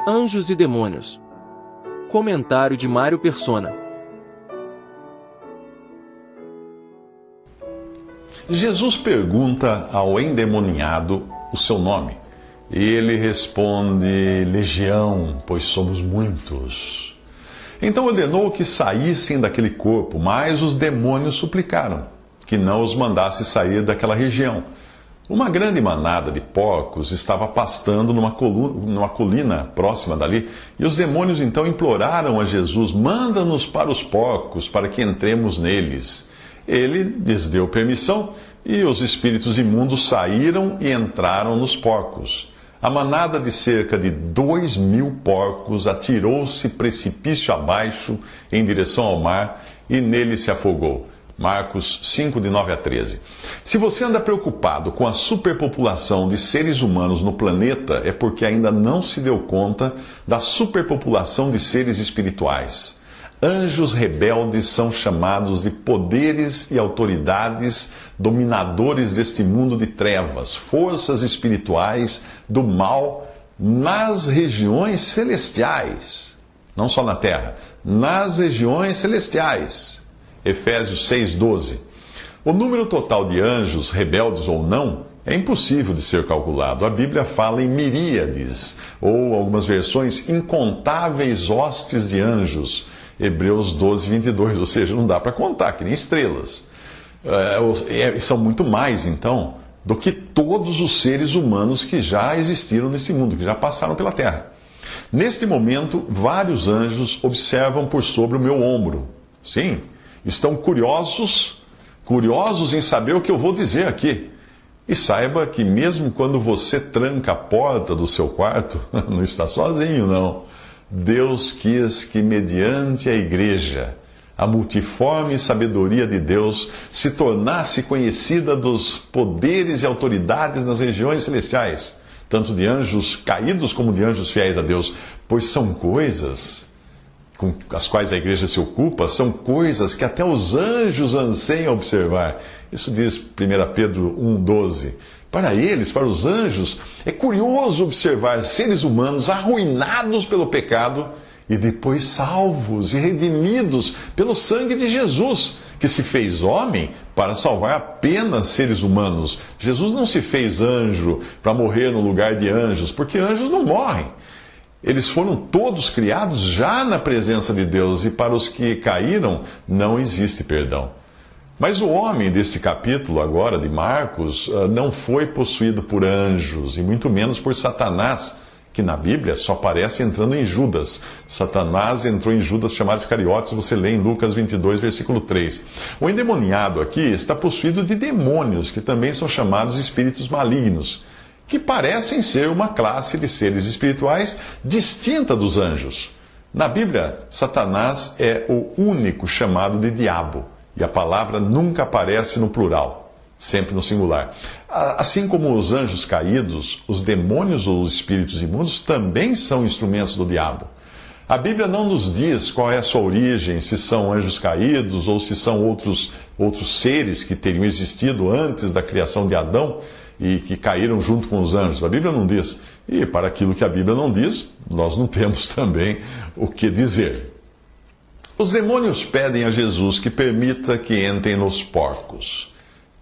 Anjos e demônios. Comentário de Mário Persona. Jesus pergunta ao endemoniado o seu nome. E ele responde: Legião, pois somos muitos. Então ordenou que saíssem daquele corpo, mas os demônios suplicaram que não os mandasse sair daquela região. Uma grande manada de porcos estava pastando numa colina próxima dali, e os demônios então imploraram a Jesus: manda-nos para os porcos, para que entremos neles. Ele lhes deu permissão, e os espíritos imundos saíram e entraram nos porcos. A manada de cerca de 2.000 porcos atirou-se precipício abaixo em direção ao mar, e nele se afogou. Marcos 5, de 9 a 13. Se você anda preocupado com a superpopulação de seres humanos no planeta, é porque ainda não se deu conta da superpopulação de seres espirituais. Anjos rebeldes são chamados de poderes e autoridades dominadores deste mundo de trevas, forças espirituais do mal nas regiões celestiais. Não só na terra, nas regiões celestiais. Efésios 6,12. O número total de anjos, rebeldes ou não, é impossível de ser calculado. A Bíblia fala em miríades, ou algumas versões, incontáveis hostes de anjos. Hebreus 12, 22. Ou seja, não dá para contar, que nem estrelas. São muito mais, então, do que todos os seres humanos que já existiram nesse mundo, que já passaram pela terra. Neste momento, vários anjos observam por sobre o meu ombro. Sim, estão curiosos em saber o que eu vou dizer aqui. E saiba que mesmo quando você tranca a porta do seu quarto, não está sozinho, não. Deus quis que, mediante a igreja, a multiforme sabedoria de Deus se tornasse conhecida dos poderes e autoridades nas regiões celestiais, tanto de anjos caídos como de anjos fiéis a Deus, pois são coisas com as quais a igreja se ocupa, são coisas que até os anjos anseiam observar. Isso diz 1 Pedro 1,12. Para eles, para os anjos, é curioso observar seres humanos arruinados pelo pecado e depois salvos e redimidos pelo sangue de Jesus, que se fez homem para salvar apenas seres humanos. Jesus não se fez anjo para morrer no lugar de anjos, porque anjos não morrem. Eles foram todos criados já na presença de Deus, e para os que caíram não existe perdão. Mas o homem desse capítulo agora de Marcos não foi possuído por anjos, e muito menos por Satanás, que na Bíblia só aparece entrando em Judas. Satanás entrou em Judas chamado Iscariotes, você lê em Lucas 22, versículo 3. O endemoniado aqui está possuído de demônios, que também são chamados espíritos malignos, que parecem ser uma classe de seres espirituais distinta dos anjos. Na Bíblia, Satanás é o único chamado de diabo, e a palavra nunca aparece no plural, sempre no singular. Assim como os anjos caídos, os demônios ou os espíritos imundos também são instrumentos do diabo. A Bíblia não nos diz qual é a sua origem, se são anjos caídos ou se são outros seres que teriam existido antes da criação de Adão e que caíram junto com os anjos. A Bíblia não diz. E para aquilo que a Bíblia não diz, nós não temos também o que dizer. Os demônios pedem a Jesus que permita que entrem nos porcos.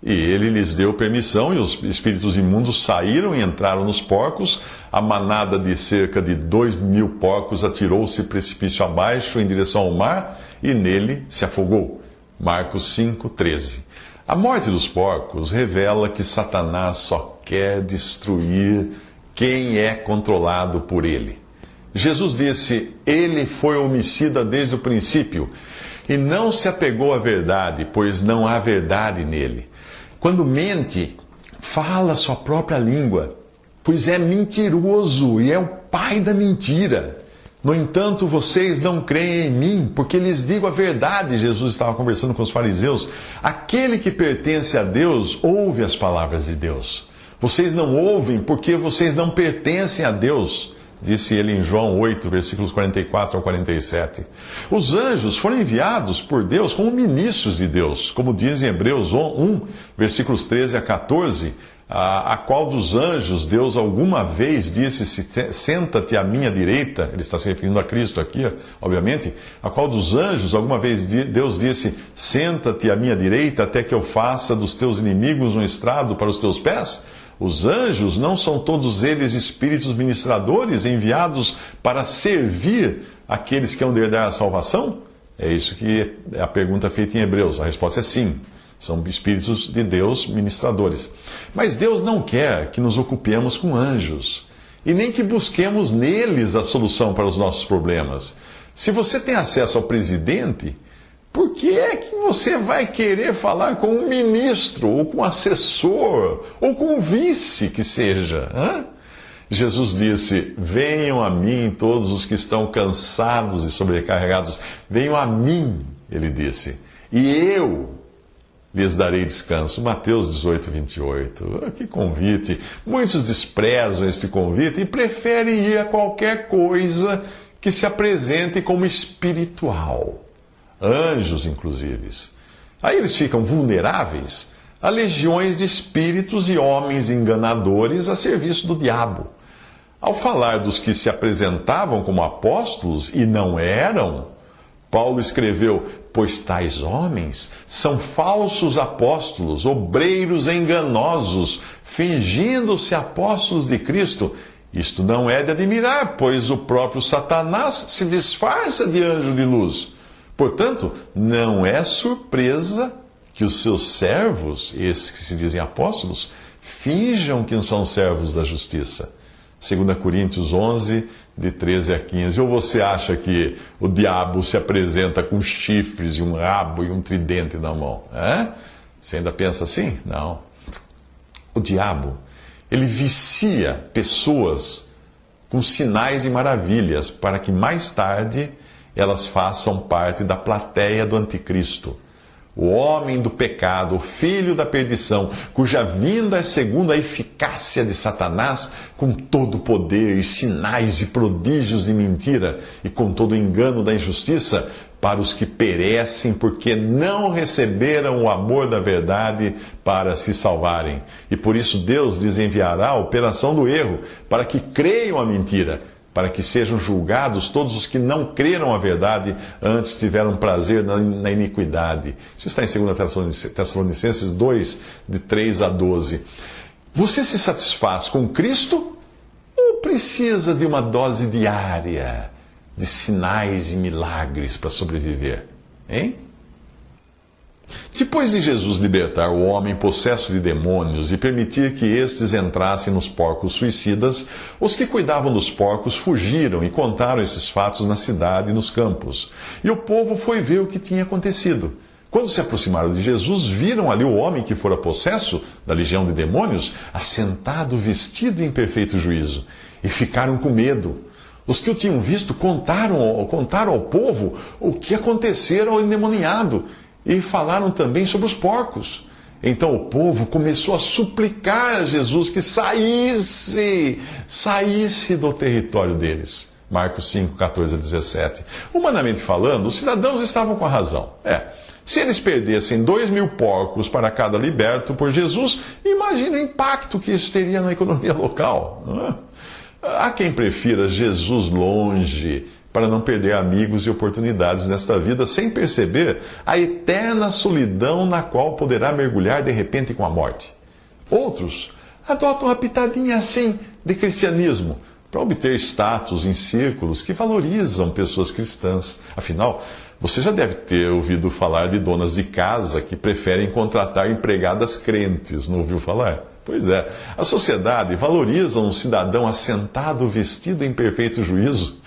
E ele lhes deu permissão, e os espíritos imundos saíram e entraram nos porcos. A manada de cerca de 2.000 porcos atirou-se precipício abaixo em direção ao mar, e nele se afogou. Marcos 5, 13. A morte dos porcos revela que Satanás só quer destruir quem é controlado por ele. Jesus disse: ele foi homicida desde o princípio e não se apegou à verdade, pois não há verdade nele. Quando mente, fala sua própria língua, pois é mentiroso e é o pai da mentira. No entanto, vocês não creem em mim, porque lhes digo a verdade. Jesus estava conversando com os fariseus. Aquele que pertence a Deus ouve as palavras de Deus. Vocês não ouvem porque vocês não pertencem a Deus, disse ele em João 8, versículos 44 ao 47. Os anjos foram enviados por Deus como ministros de Deus, como diz em Hebreus 1, versículos 13 a 14. A qual dos anjos Deus alguma vez disse, senta-te à minha direita, ele está se referindo a Cristo aqui, obviamente, a qual dos anjos alguma vez Deus disse, senta-te à minha direita até que eu faça dos teus inimigos um estrado para os teus pés? Os anjos não são todos eles espíritos ministradores enviados para servir aqueles que hão de herdar a salvação? É isso que é a pergunta feita em Hebreus. A resposta é sim. São espíritos de Deus ministradores. Mas Deus não quer que nos ocupemos com anjos. E nem que busquemos neles a solução para os nossos problemas. Se você tem acesso ao presidente, por que é que você vai querer falar com um ministro, ou com um assessor, ou com um vice que seja? Hã? Jesus disse, venham a mim todos os que estão cansados e sobrecarregados. Venham a mim, ele disse, e eu lhes darei descanso. Mateus 18, 28. Que convite. Muitos desprezam este convite e preferem ir a qualquer coisa que se apresente como espiritual. Anjos, inclusive. Aí eles ficam vulneráveis a legiões de espíritos e homens enganadores a serviço do diabo. Ao falar dos que se apresentavam como apóstolos e não eram, Paulo escreveu, pois tais homens são falsos apóstolos, obreiros enganosos, fingindo-se apóstolos de Cristo. Isto não é de admirar, pois o próprio Satanás se disfarça de anjo de luz. Portanto, não é surpresa que os seus servos, esses que se dizem apóstolos, finjam que são servos da justiça. 2 Coríntios 11, de 13 a 15. Ou você acha que o diabo se apresenta com chifres e um rabo e um tridente na mão? Você ainda pensa assim? Não. O diabo, ele vicia pessoas com sinais e maravilhas para que mais tarde elas façam parte da plateia do anticristo. O homem do pecado, o filho da perdição, cuja vinda é segundo a eficácia de Satanás, com todo o poder e sinais e prodígios de mentira, e com todo o engano da injustiça, para os que perecem porque não receberam o amor da verdade para se salvarem. E por isso Deus lhes enviará a operação do erro, para que creiam a mentira, para que sejam julgados todos os que não creram a verdade, antes tiveram prazer na iniquidade. Isso está em 2 Tessalonicenses 2, de 3 a 12. Você se satisfaz com Cristo ou precisa de uma dose diária de sinais e milagres para sobreviver? Hein? Depois de Jesus libertar o homem possesso de demônios e permitir que estes entrassem nos porcos suicidas, os que cuidavam dos porcos fugiram e contaram esses fatos na cidade e nos campos. E o povo foi ver o que tinha acontecido. Quando se aproximaram de Jesus, viram ali o homem que fora possesso da legião de demônios, assentado, vestido em perfeito juízo, e ficaram com medo. Os que o tinham visto contaram ao povo o que acontecera ao endemoniado, e falaram também sobre os porcos. Então o povo começou a suplicar a Jesus que saísse do território deles. Marcos 5, 14 a 17. Humanamente falando, os cidadãos estavam com a razão. Se eles perdessem 2.000 porcos para cada liberto por Jesus, imagina o impacto que isso teria na economia local. Há quem prefira Jesus longe, para não perder amigos e oportunidades nesta vida, sem perceber a eterna solidão na qual poderá mergulhar de repente com a morte. Outros adotam uma pitadinha assim de cristianismo, para obter status em círculos que valorizam pessoas cristãs. Afinal, você já deve ter ouvido falar de donas de casa que preferem contratar empregadas crentes, não ouviu falar? Pois é, a sociedade valoriza um cidadão assentado, vestido em perfeito juízo,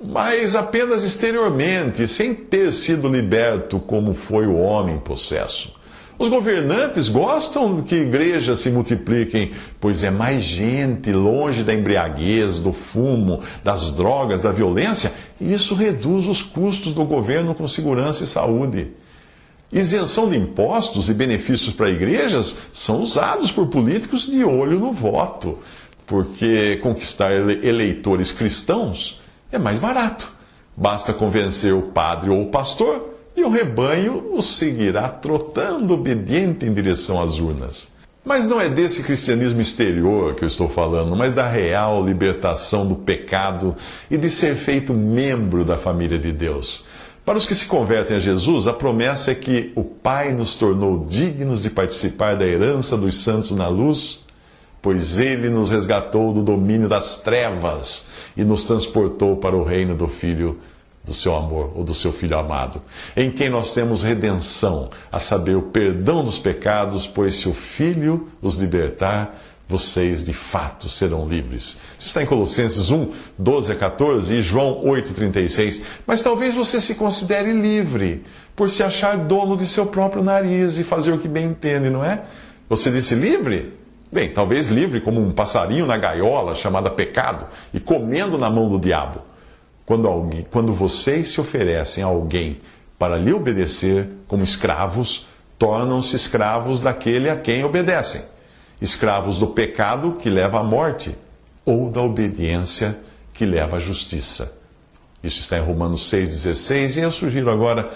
mas apenas exteriormente, sem ter sido liberto como foi o homem possesso. Os governantes gostam que igrejas se multipliquem, pois é mais gente longe da embriaguez, do fumo, das drogas, da violência, e isso reduz os custos do governo com segurança e saúde. Isenção de impostos e benefícios para igrejas são usados por políticos de olho no voto, porque conquistar eleitores cristãos é mais barato. Basta convencer o padre ou o pastor e o rebanho o seguirá trotando obediente em direção às urnas. Mas não é desse cristianismo exterior que eu estou falando, mas da real libertação do pecado e de ser feito membro da família de Deus. Para os que se convertem a Jesus, a promessa é que o Pai nos tornou dignos de participar da herança dos santos na luz, pois Ele nos resgatou do domínio das trevas e nos transportou para o reino do Filho do seu amor, ou do seu Filho amado, em quem nós temos redenção, a saber, o perdão dos pecados, pois se o Filho os libertar, vocês de fato serão livres. Isso está em Colossenses 1, 12 a 14 e João 8, 36. Mas talvez você se considere livre por se achar dono de seu próprio nariz e fazer o que bem entende, não é? Você disse livre? Bem, talvez livre como um passarinho na gaiola chamada pecado e comendo na mão do diabo. Quando vocês se oferecem a alguém para lhe obedecer como escravos, tornam-se escravos daquele a quem obedecem. Escravos do pecado que leva à morte, ou da obediência que leva à justiça. Isso está em Romanos 6,16, e eu sugiro agora,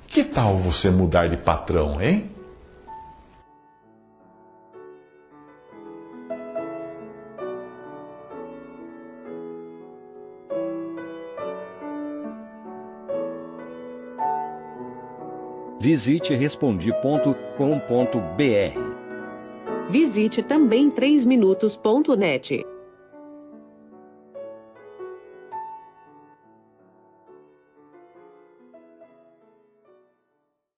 que tal você mudar de patrão, hein? Visite Respondi.com.br. Visite também 3minutos.net.